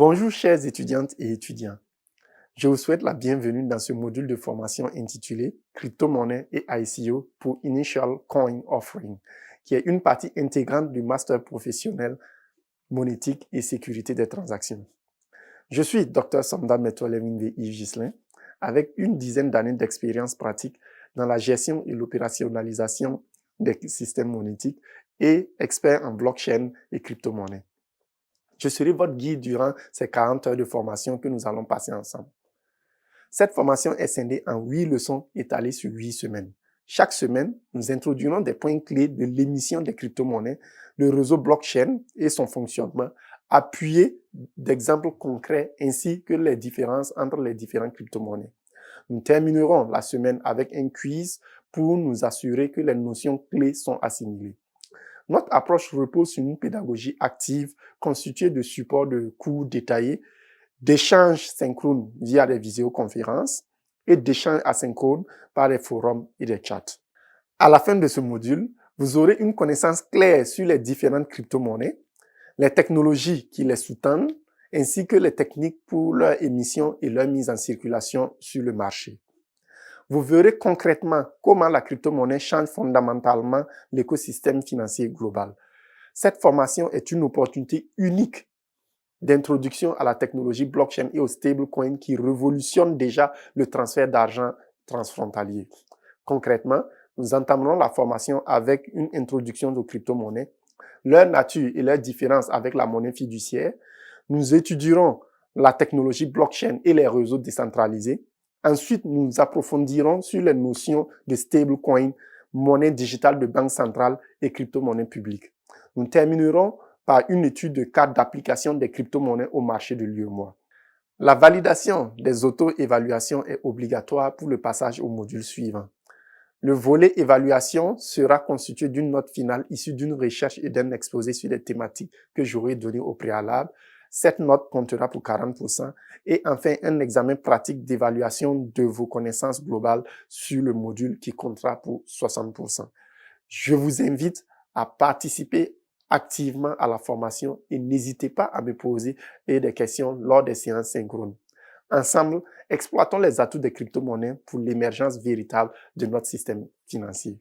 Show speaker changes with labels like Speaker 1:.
Speaker 1: Bonjour chères étudiantes et étudiants. Je vous souhaite la bienvenue dans ce module de formation intitulé Crypto-monnaie et ICO pour Initial Coin Offering, qui est une partie intégrante du master professionnel monétique et sécurité des transactions. Je suis Dr Samda Metolewinve Yves Ghislain, avec une dizaine d'années d'expérience pratique dans la gestion et l'opérationnalisation des systèmes monétiques et expert en blockchain et crypto-monnaie. Je serai votre guide durant ces 40 heures de formation que nous allons passer ensemble. Cette formation est scindée en 8 leçons étalées sur 8 semaines. Chaque semaine, nous introduirons des points clés de l'émission des crypto-monnaies, le réseau blockchain et son fonctionnement, appuyés d'exemples concrets ainsi que les différences entre les différentes crypto-monnaies. Nous terminerons la semaine avec un quiz pour nous assurer que les notions clés sont assimilées. Notre approche repose sur une pédagogie active constituée de supports de cours détaillés, d'échanges synchrones via des visioconférences et d'échanges asynchrones par des forums et des chats. À la fin de ce module, vous aurez une connaissance claire sur les différentes crypto-monnaies, les technologies qui les sous-tendent, ainsi que les techniques pour leur émission et leur mise en circulation sur le marché. Vous verrez concrètement comment la crypto-monnaie change fondamentalement l'écosystème financier global. Cette formation est une opportunité unique d'introduction à la technologie blockchain et aux stablecoins qui révolutionnent déjà le transfert d'argent transfrontalier. Concrètement, nous entamerons la formation avec une introduction aux crypto-monnaies, leur nature et leur différence avec la monnaie fiduciaire. Nous étudierons la technologie blockchain et les réseaux décentralisés. Ensuite, nous approfondirons sur les notions de stablecoin, monnaie digitale de banque centrale et crypto-monnaie publique. Nous terminerons par une étude de cas d'application des crypto-monnaies au marché de l'UEMOA. La validation des auto-évaluations est obligatoire pour le passage au module suivant. Le volet évaluation sera constitué d'une note finale issue d'une recherche et d'un exposé sur les thématiques que j'aurai données au préalable. Cette note comptera pour 40% et enfin un examen pratique d'évaluation de vos connaissances globales sur le module qui comptera pour 60%. Je vous invite à participer activement à la formation et n'hésitez pas à me poser des questions lors des séances synchrones. Ensemble, exploitons les atouts des crypto-monnaies pour l'émergence véritable de notre système financier.